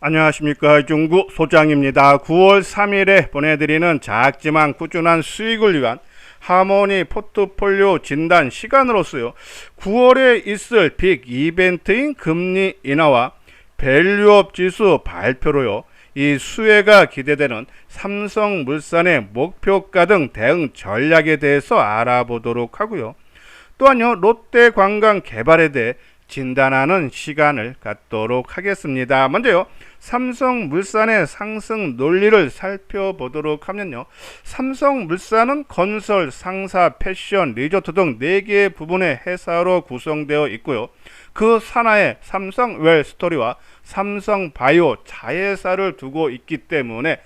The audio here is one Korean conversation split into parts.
안녕하십니까. 중구 소장입니다. 9월 3일에 보내드리는 작지만 꾸준한 수익을 위한 하모니 포트폴리오 진단 시간으로서요, 9월에 있을 빅 이벤트인 금리 인하와 밸류업 지수 발표로요, 이 수혜가 기대되는 삼성물산의 목표가 등 대응 전략에 대해서 알아보도록 하고요. 또한요, 롯데관광 개발에 대해 진단하는 시간을 갖도록 하겠습니다. 먼저요, 삼성물산의 상승 논리를 살펴보도록 하면요, 삼성물산은 건설, 상사, 패션, 리조트 등 4개의 부분의 회사로 구성되어 있고요. 그 산하에 삼성웰스토리와 삼성바이오 자회사를 두고 있기 때문에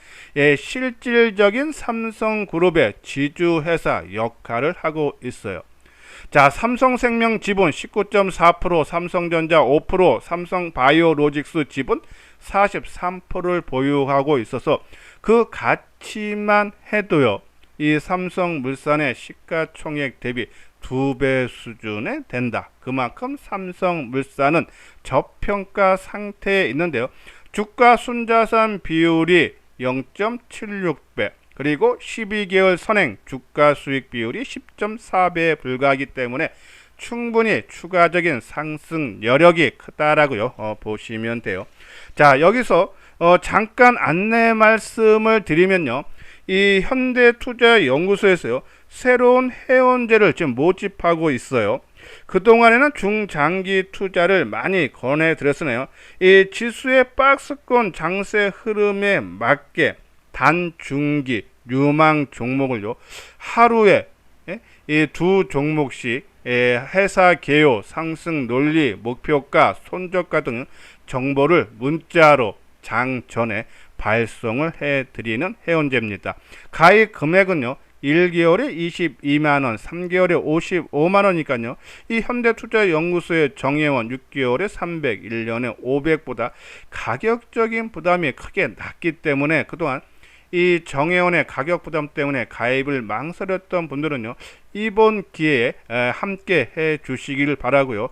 실질적인 삼성그룹의 지주회사 역할을 하고 있어요. 자, 삼성생명 지분 19.4%, 삼성전자 5%, 삼성바이오로직스 지분 43%를 보유하고 있어서 그 가치만 해도요, 이 삼성물산의 시가총액 대비 2배 수준에 된다. 그만큼 삼성물산은 저평가 상태에 있는데요. 주가 순자산 비율이 0.76배, 그리고 12개월 선행 주가 수익 비율이 10.4배에 불과하기 때문에 충분히 추가적인 상승 여력이 크다라고요, 보시면 돼요. 자, 여기서 잠깐 안내 말씀을 드리면요, 이 현대투자연구소에서요, 새로운 회원제를 지금 모집하고 있어요. 그동안에는 중장기 투자를 많이 권해드렸으네요. 이 지수의 박스권 장세 흐름에 맞게 단중기 유망 종목을요, 하루에 이 두 종목씩 회사 개요, 상승 논리, 목표가, 손저가 등 정보를 문자로 장 전에 발송을 해드리는 회원제입니다. 가입 금액은요, 1개월에 22만원, 3개월에 55만원이니까요. 이 현대투자연구소의 정회원 6개월에 300, 1년에 500보다 가격적인 부담이 크게 낮기 때문에 그동안 이 정회원의 가격 부담 때문에 가입을 망설였던 분들은요, 이번 기회에 함께 해 주시길 바라고요.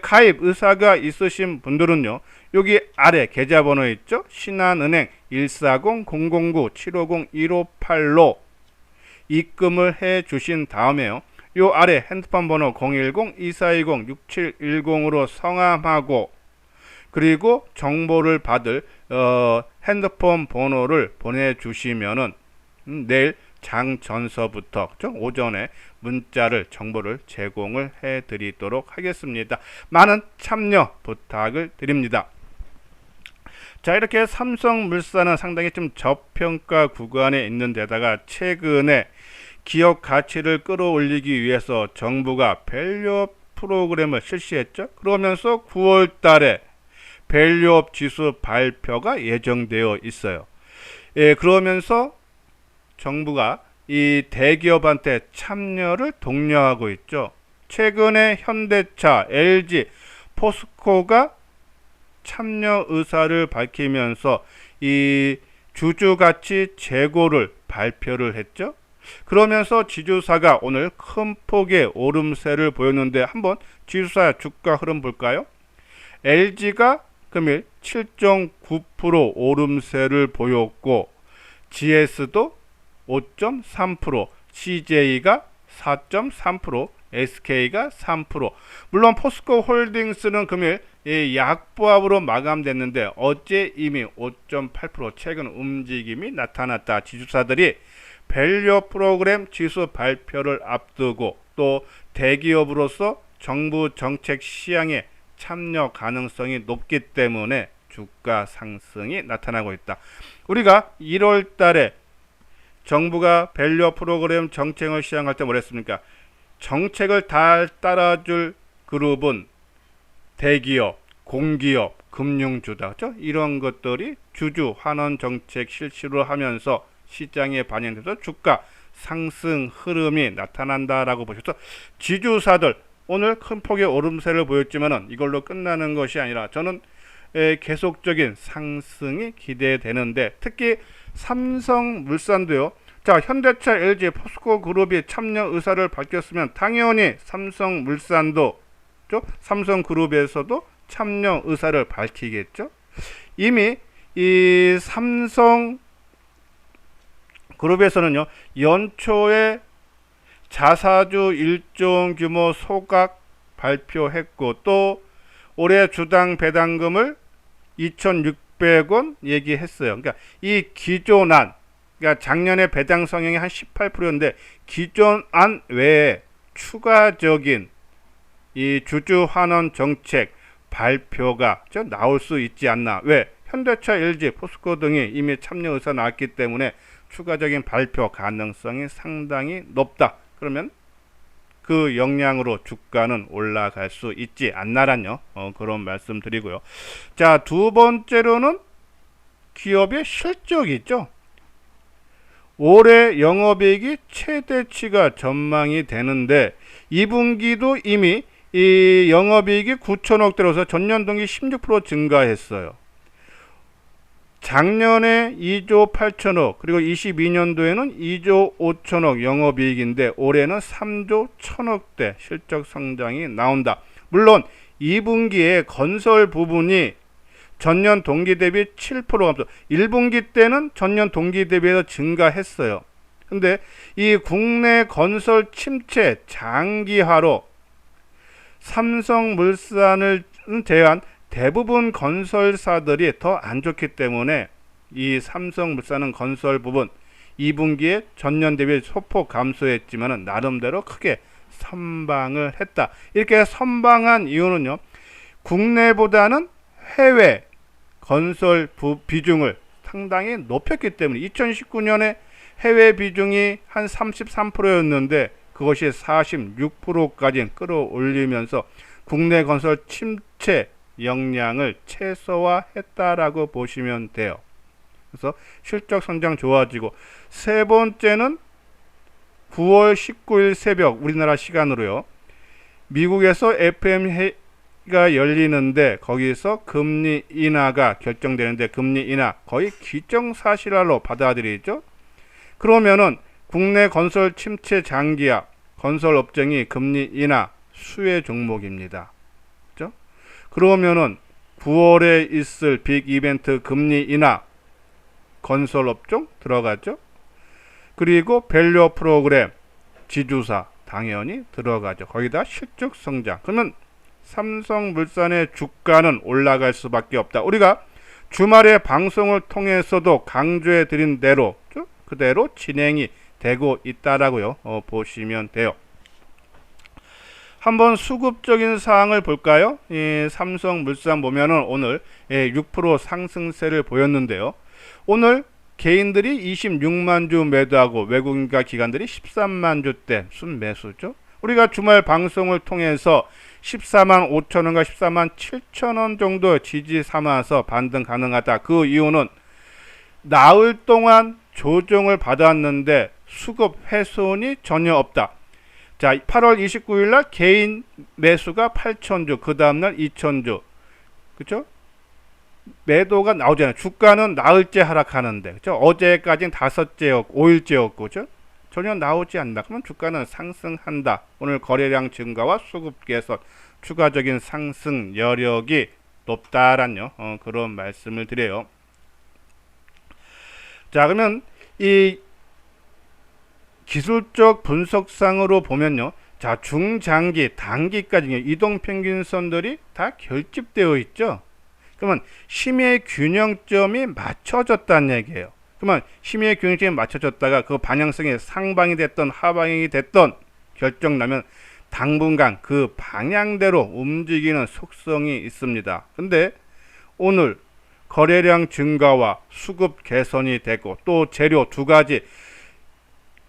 가입 의사가 있으신 분들은요, 여기 아래 계좌번호 있죠? 신한은행 140-009-750-158로 입금을 해 주신 다음에요, 요 아래 핸드폰 번호 010-2420-6710으로 성함하고, 그리고 정보를 받을 핸드폰 번호를 보내주시면은 내일 장전서부터 오전에 문자를 정보를 제공을 해드리도록 하겠습니다. 많은 참여 부탁을 드립니다. 자, 이렇게 삼성물산은 상당히 좀 저평가 구간에 있는 데다가 최근에 기업 가치를 끌어올리기 위해서 정부가 밸류업 프로그램을 실시했죠. 그러면서 9월 달에 밸류업 지수 발표가 예정되어 있어요. 그러면서 정부가 이 대기업한테 참여를 독려하고 있죠. 최근에 현대차, LG, 포스코가 참여 의사를 밝히면서 이 주주가치 재고를 발표를 했죠. 그러면서 지주사가 오늘 큰 폭의 오름세를 보였는데 한번 지주사 주가 흐름 볼까요? LG가 금일 7.9% 오름세를 보였고, GS도 5.3%, CJ가 4.3%, SK가 3%. 물론 포스코 홀딩스는 금일 약보합으로 마감됐는데 어제 이미 5.8% 최근 움직임이 나타났다. 지주사들이 밸류업 프로그램 지수 발표를 앞두고 또 대기업으로서 정부 정책 시향에 참여 가능성이 높기 때문에 주가 상승이 나타나고 있다. 우리가 1월 달에 정부가 밸류업 프로그램 정책을 시행할 때 뭐랬습니까? 정책을 다 따라줄 그룹은 대기업, 공기업, 금융주다. 그렇죠? 이런 것들이 주주 환원 정책 실시를 하면서 시장에 반영돼서 주가 상승 흐름이 나타난다라고 보셔서 지주사들 오늘 큰 폭의 오름세를 보였지만은 이걸로 끝나는 것이 아니라 저는 계속적인 상승이 기대되는데, 특히 삼성물산도요. 자, 현대차, LG, 포스코 그룹이 참여 의사를 밝혔으면 당연히 삼성물산도 삼성그룹에서도 참여 의사를 밝히겠죠. 이미 이 삼성 그룹에서는요, 연초에 자사주 1조 규모 소각 발표했고, 또 올해 주당 배당금을 2,600원 얘기했어요. 그러니까 이 기존안, 그러니까 작년에 배당 성향이 한 18%인데 기존안 외에 추가적인 이 주주 환원 정책 발표가 나올 수 있지 않나. 왜? 현대차, LG, 포스코 등이 이미 참여 의사 나왔기 때문에 추가적인 발표 가능성이 상당히 높다. 그러면 그 영향으로 주가는 올라갈 수 있지 않나란요. 그런 말씀 드리고요. 자, 두 번째로는 기업의 실적이 있죠. 올해 영업이익이 최대치가 전망이 되는데 2분기도 이미 이 영업이익이 9천억대로서 전년 동기 16% 증가했어요. 작년에 2조 8천억, 그리고 22년도에는 2조 5천억 영업이익인데 올해는 3조 1천억대 실적 성장이 나온다. 물론 2분기에 건설 부분이 전년 동기 대비 7% 감소, 1분기 때는 전년 동기 대비해서 증가했어요. 근데 이 국내 건설 침체 장기화로 삼성물산을 제외한 대부분 건설사들이 더 안 좋기 때문에 이 삼성물산은 건설 부분 2분기에 전년 대비 소폭 감소했지만 나름대로 크게 선방을 했다. 이렇게 선방한 이유는요, 국내보다는 해외 건설 비중을 상당히 높였기 때문에 2019년에 해외 비중이 한 33%였는데 그것이 46%까지 끌어올리면서 국내 건설 침체 영향을 최소화했다라고 보시면 돼요. 그래서 실적 성장 좋아지고, 세 번째는 9월 19일 새벽 우리나라 시간으로요, 미국에서 FOMC가 열리는데 거기서 금리 인하가 결정되는데 금리 인하 거의 기정사실화로 받아들이죠. 그러면은 국내 건설 침체 장기화, 건설 업종이 금리 인하 수혜 종목입니다. 그렇죠? 그러면은 9월에 있을 빅 이벤트 금리 인하 건설 업종 들어가죠. 그리고 밸류 프로그램 지주사 당연히 들어가죠. 거기다 실적 성장. 그러면 삼성물산의 주가는 올라갈 수밖에 없다. 우리가 주말에 방송을 통해서도 강조해 드린 대로 그대로 진행이 되고 있다라고요. 보시면 돼요. 한번 수급적인 사항을 볼까요? 삼성물산 보면은 오늘 6% 상승세를 보였는데요. 오늘 개인들이 26만 주 매도하고 외국인과 기관들이 13만 주대 순매수죠. 우리가 주말 방송을 통해서 14만 5천 원과 14만 7천 원 정도 지지 삼아서 반등 가능하다. 그 이유는 나흘 동안 조정을 받았는데 수급 훼손이 전혀 없다. 자, 8월 29일 날 개인 매수가 8천주, 그 다음날 2천주. 그쵸? 매도가 나오잖아요. 주가는 나흘째 하락하는데, 그쵸? 어제까지는 5일째였고, 5일째였고, 그쵸? 전혀 나오지 않는다. 그러면 주가는 상승한다. 오늘 거래량 증가와 수급 개선, 추가적인 상승 여력이 높다라는 그런 말씀을 드려요. 자, 그러면 이 기술적 분석상으로 보면요, 자, 중장기, 단기까지 이동평균선들이 다 결집되어 있죠. 그러면 힘의 균형점이 맞춰졌다는 얘기예요. 그러면 힘의 균형점이 맞춰졌다가 그 방향성이 상방이 됐던 하방이 됐던 결정나면 당분간 그 방향대로 움직이는 속성이 있습니다. 근데 오늘 거래량 증가와 수급 개선이 되고 또 재료 두 가지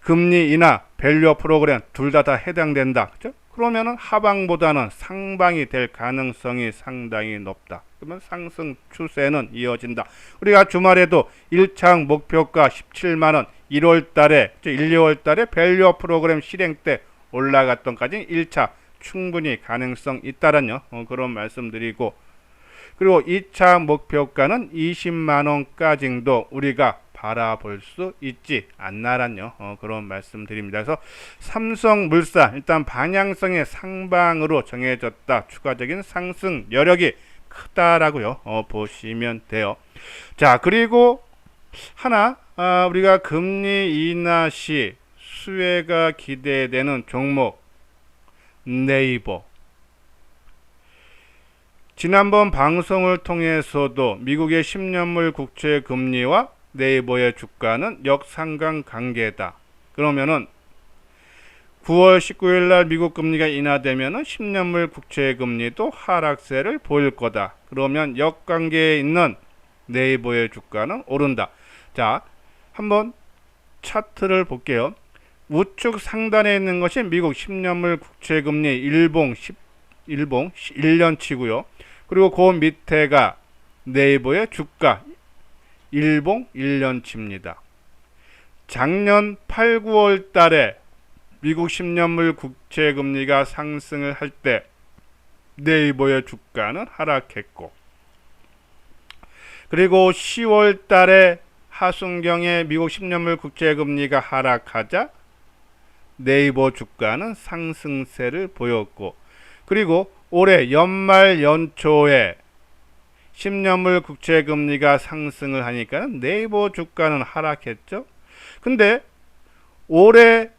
금리 인하, 밸류 프로그램 둘 다 해당된다. 그죠? 그러면은 하방보다는 상방이 될 가능성이 상당히 높다. 그러면 상승 추세는 이어진다. 우리가 주말에도 1차 목표가 17만원, 1월 달에, 1, 2월 달에 밸류 프로그램 실행 때 올라갔던 까지 1차 충분히 가능성 있다라는 그런 말씀드리고, 그리고 2차 목표가는 20만원까지도 우리가 바라볼 수 있지 않나란요. 그런 말씀 드립니다. 그래서 삼성물산 일단 방향성의 상방으로 정해졌다. 추가적인 상승 여력이 크다라고요. 보시면 돼요. 자, 그리고 하나 우리가 금리 인하 시 수혜가 기대되는 종목 네이버. 지난번 방송을 통해서도 미국의 10년물 국채 금리와 네이버의 주가는 역상관 관계다. 그러면은 9월 19일 날 미국 금리가 인하되면은 10년물 국채 금리도 하락세를 보일 거다. 그러면 역관계에 있는 네이버의 주가는 오른다. 자, 한번 차트를 볼게요. 우측 상단에 있는 것이 미국 10년물 국채 금리 일봉 1년치고요. 그리고 그 밑에가 네이버의 주가 일봉 1년치입니다. 작년 8, 9월 달에 미국 10년물 국채 금리가 상승을 할 때 네이버의 주가는 하락했고, 그리고 10월 달에 하순경에 미국 10년물 국채 금리가 하락하자 네이버 주가는 상승세를 보였고, 그리고 올해 연말 연초에 10년물 국채 금리가 상승을 하니까 네이버 주가는 하락했죠. 근데 올해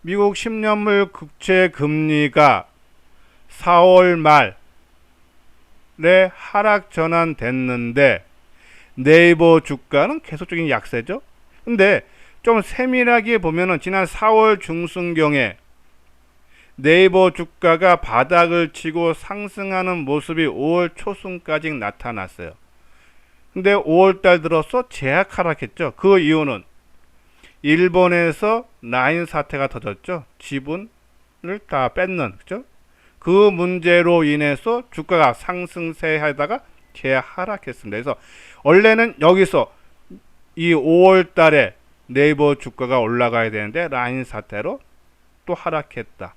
미국 10년물 국채 금리가 4월 말에 하락 전환됐는데 네이버 주가는 계속적인 약세죠. 근데 좀 세밀하게 보면은 지난 4월 중순경에 네이버 주가가 바닥을 치고 상승하는 모습이 5월 초순까지 나타났어요. 근데 5월 달 들어서 재하락 하락했죠. 그 이유는 일본에서 라인 사태가 터졌죠. 지분을 다 뺏는, 그죠? 그 문제로 인해서 주가가 상승세 하다가 재하락했습니다. 그래서 원래는 여기서 이 5월 달에 네이버 주가가 올라가야 되는데 라인 사태로 또 하락했다.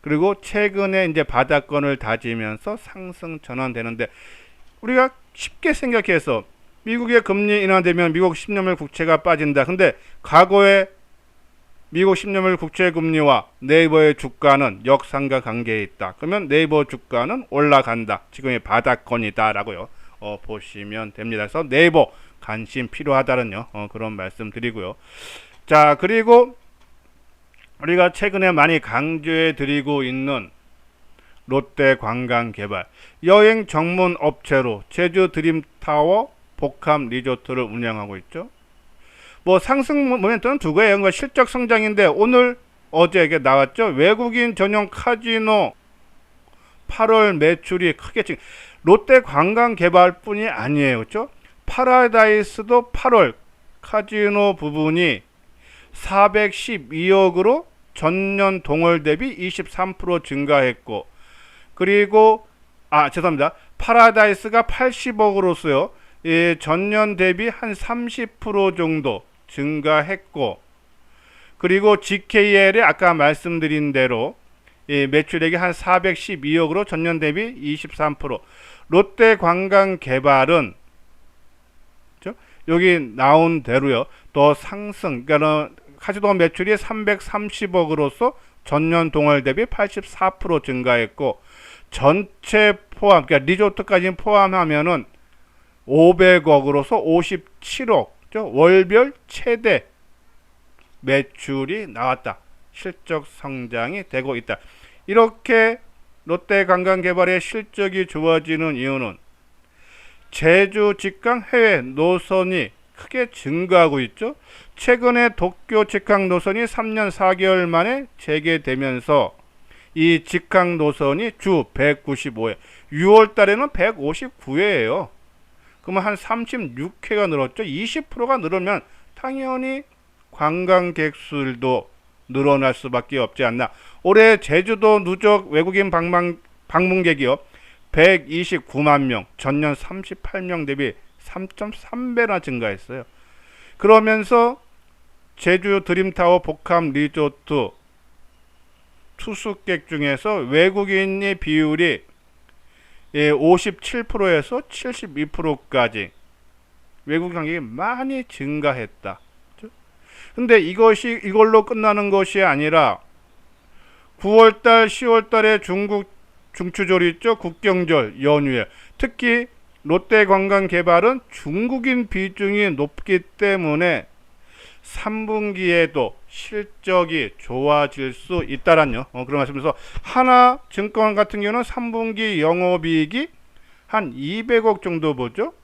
그리고 최근에 이제 바닥권을 다지면서 상승 전환되는데, 우리가 쉽게 생각해서 미국의 금리 인하되면 미국 10년물 국채가 빠진다. 근데 과거에 미국 10년물 국채 금리와 네이버의 주가는 역상관 관계에 있다. 그러면 네이버 주가는 올라간다. 지금의 바닥권이다라고요. 보시면 됩니다. 그래서 네이버 관심 필요하다는요. 그런 말씀 드리고요. 자, 그리고 우리가 최근에 많이 강조해 드리고 있는 롯데 관광개발, 여행 전문 업체로 제주 드림타워 복합 리조트를 운영하고 있죠. 뭐 상승 모멘트는 두 개예요. 실적 성장인데 오늘 어제 이게 나왔죠. 외국인 전용 카지노 8월 매출이 크게 증. 롯데 관광개발뿐이 아니에요, 그렇죠? 파라다이스도 8월 카지노 부분이 412억으로 전년 동월 대비 23% 증가했고, 그리고 죄송합니다. 파라다이스가 80억으로서요. 전년 대비 한 30% 정도 증가했고, 그리고 GKL이 아까 말씀드린 대로 매출액이 한 412억으로 전년 대비 23%. 롯데 관광개발은 여기 나온 대로요. 더 상승, 그러니까 카지노 매출이 330억으로서 전년 동월 대비 84% 증가했고, 전체 포함, 그러니까 리조트까지 포함하면은 500억으로서 57억, 월별 최대 매출이 나왔다. 실적 성장이 되고 있다. 이렇게 롯데 관광개발의 실적이 좋아지는 이유는 제주 직항 해외 노선이 크게 증가하고 있죠. 최근에 도쿄 직항 노선이 3년 4개월 만에 재개되면서 이 직항 노선이 주 195회, 6월 달에는 159회예요. 그러면 한 36회가 늘었죠. 20%가 늘으면 당연히 관광객 수도 늘어날 수밖에 없지 않나. 올해 제주도 누적 외국인 방문객이요 129만 명, 전년 38명 대비 3.3배나 증가했어요. 그러면서 제주 드림타워 복합 리조트 투숙객 중에서 외국인의 비율이 57%에서 72%까지 외국 관객이 많이 증가했다. 근데 이걸로 끝나는 것이 아니라 9월달, 10월달에 중국 중추절 있죠. 국경절 연휴에 특히 롯데관광개발은 중국인 비중이 높기 때문에 3분기에도 실적이 좋아질 수 있다란요. 그런 말씀에서 하나증권 같은 경우는 3분기 영업이익이 한 200억 정도 보죠.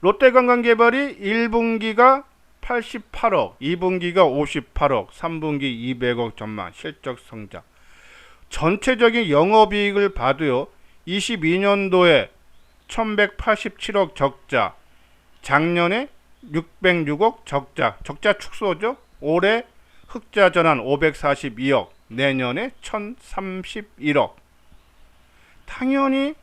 롯데관광개발이 1분기가 88억, 2분기가 58억, 3분기 200억 전망, 실적 성장. 전체적인 영업이익을 봐도요. 22년도에 1187억 적자, 작년에 606억 적자 축소죠. 올해 흑자 전환 542억, 내년에 1031억. 당연히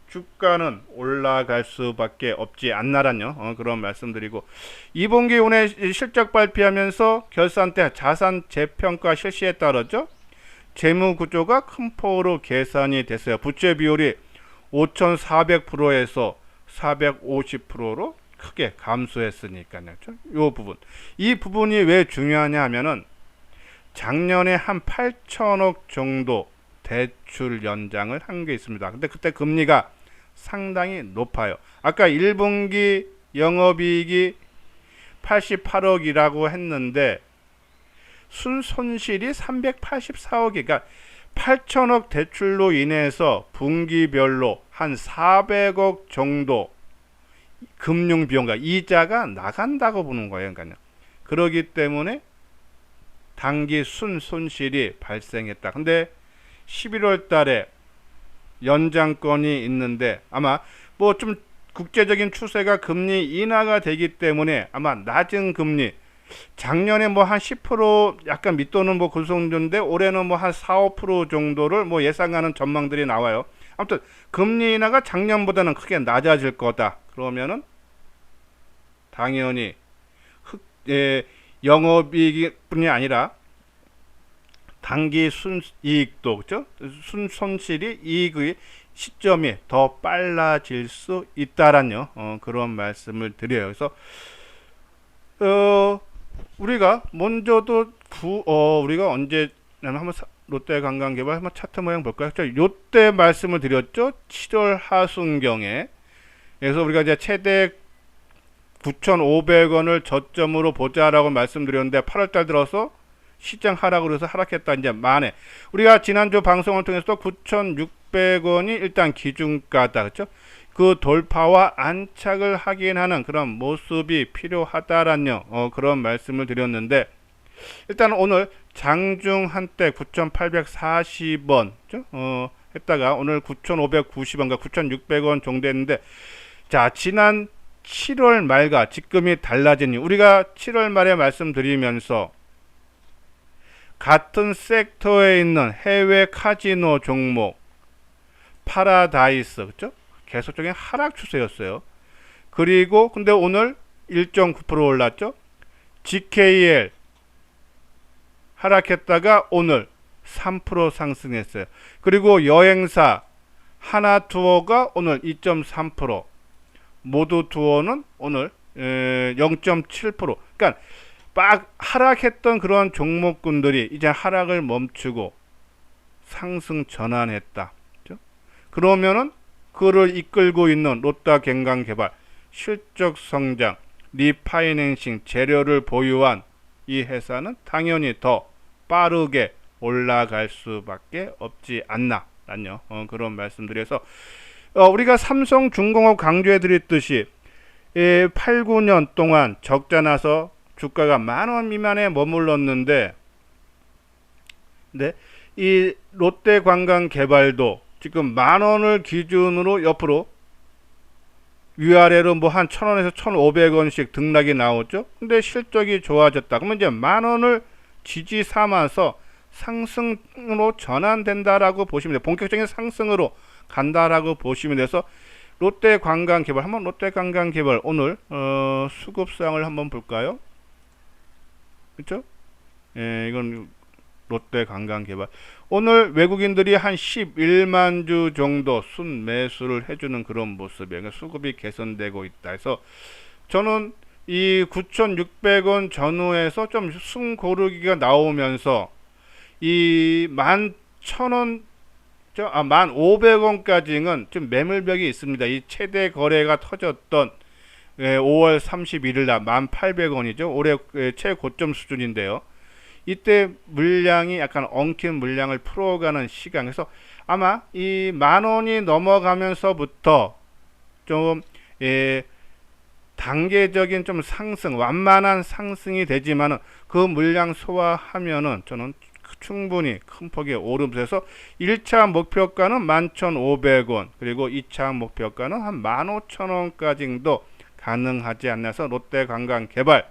주가는 올라갈 수밖에 없지 않나란요. 그런 말씀드리고, 2분기 오늘 실적 발표하면서 결산 때 자산 재평가 실시에 따르죠. 재무 구조가 큰 폭으로 계산이 됐어요. 부채 비율이 5,400%에서 450%로 크게 감소했으니까요. 이 부분이 왜 중요하냐 하면은 작년에 한 8천억 정도 대출 연장을 한 게 있습니다. 근데 그때 금리가 상당히 높아요. 아까 1분기 영업이익이 88억이라고 했는데 순손실이 384억이, 그러니까 8천억 대출로 인해서 분기별로 한 400억 정도 금융비용과 이자가 나간다고 보는 거예요. 그러니까요. 그러기 때문에 단기 순손실이 발생했다. 근데 11월 달에 연장권이 있는데 아마 뭐 좀 국제적인 추세가 금리 인하가 되기 때문에 아마 낮은 금리, 작년에 뭐 한 10% 약간 밑도는 뭐 그 정도인데 올해는 뭐 한 4, 5% 정도를 뭐 예상하는 전망들이 나와요. 아무튼 금리 인하가 작년보다는 크게 낮아질 거다. 그러면은 당연히 영업이익뿐이 아니라 단기 순이익도, 그죠? 순손실이 이익의 시점이 더 빨라질 수 있다란요. 그런 말씀을 드려요. 그래서 우리가 먼저도 우리가 언제 한번 롯데관광개발 한번 차트 모양 볼까요? 요때 말씀을 드렸죠. 7월 하순경에. 그래서 우리가 이제 최대 9,500원을 저점으로 보자라고 말씀드렸는데 8월달 들어서 시장 하락으로 해서 하락했다. 이제 만에 우리가 지난주 방송을 통해서 9,600원이 일단 기준가다. 그렇죠? 그 돌파와 안착을 하긴 하는 그런 모습이 필요하다란요. 그런 말씀을 드렸는데 일단 오늘 장중 한때 9,840원 했다가 오늘 9,590원과 9,600원 정도 했는데, 자, 지난 7월 말과 지금이 달라진 이유, 우리가 7월 말에 말씀드리면서 같은 섹터에 있는 해외 카지노 종목 파라다이스, 그렇죠? 계속적인 하락 추세였어요. 그리고 근데 오늘 1.9% 올랐죠. GKL 하락했다가 오늘 3% 상승했어요. 그리고 여행사 하나투어가 오늘 2.3%, 모두투어는 오늘 0.7%. 그러니까 막 하락했던 그런 종목군들이 이제 하락을 멈추고 상승 전환했다. 그렇죠? 그러면은 그를 이끌고 있는 롯데관광개발 실적 성장, 리파이낸싱 재료를 보유한 이 회사는 당연히 더 빠르게 올라갈 수밖에 없지 않나라요. 그런 말씀드려서 우리가 삼성중공업 강조해 드렸듯이 8, 9년 동안 적자 나서 주가가 10,000원 미만에 머물렀는데, 이 롯데관광개발도 지금 10,000원을 기준으로 옆으로 위아래로 뭐 한 1,000원에서 1,500원씩 등락이 나오죠. 근데 실적이 좋아졌다. 그러면 이제 10,000원을 지지 삼아서 상승으로 전환된다라고 보시면 돼요. 본격적인 상승으로 간다라고 보시면 돼서 롯데관광개발, 한번 롯데관광개발 오늘 수급상을 한번 볼까요? 그렇죠? 예, 이건 롯데관광개발. 오늘 외국인들이 한 11만 주 정도 순매수를 해주는 그런 모습이에요. 수급이 개선되고 있다 해서 저는 이 9,600원 전후에서 좀 숨 고르기가 나오면서 이 11,000원 1,500원까지는 좀 매물벽이 있습니다. 이 최대 거래가 터졌던 5월 31일 날 1,800원이죠. 올해 최고점 수준인데요. 이때 물량이 약간 엉킨 물량을 풀어가는 시간. 그래서 아마 이 10,000원이 넘어가면서부터 좀 단계적인 좀 상승, 완만한 상승이 되지만은 그 물량 소화하면은 저는 충분히 큰 폭의 오름세서 1차 목표가는 11,500원, 그리고 2차 목표가는 한 15,000원까지도 가능하지 않나 해서 롯데관광개발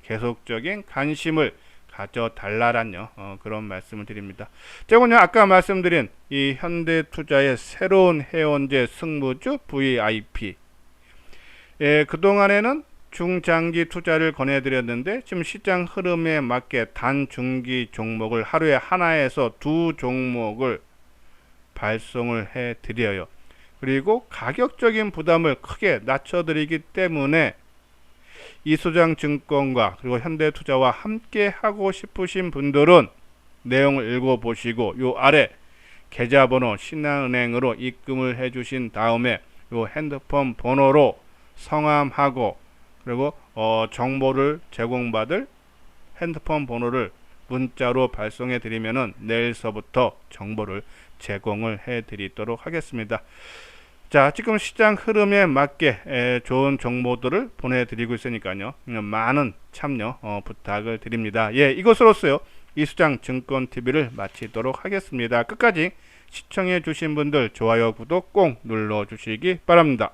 계속적인 관심을 가져달라란요. 그런 말씀을 드립니다. 제가요 아까 말씀드린 이 현대투자의 새로운 해원제 승무주 VIP, 그동안에는 중장기 투자를 권해드렸는데 지금 시장 흐름에 맞게 단중기 종목을 하루에 하나에서 2종목을 발송을 해드려요. 그리고 가격적인 부담을 크게 낮춰드리기 때문에 이수장증권과 그리고 현대투자와 함께 하고 싶으신 분들은 내용을 읽어보시고 요 아래 계좌번호 신한은행으로 입금을 해주신 다음에 요 핸드폰 번호로 성함하고 그리고 정보를 제공받을 핸드폰 번호를 문자로 발송해 드리면은 내일서부터 정보를 제공을 해 드리도록 하겠습니다. 자, 지금 시장 흐름에 맞게 좋은 정보들을 보내드리고 있으니까요. 많은 참여 부탁을 드립니다. 예, 이것으로서요. 이수장 증권TV를 마치도록 하겠습니다. 끝까지 시청해 주신 분들 좋아요, 구독 꼭 눌러주시기 바랍니다.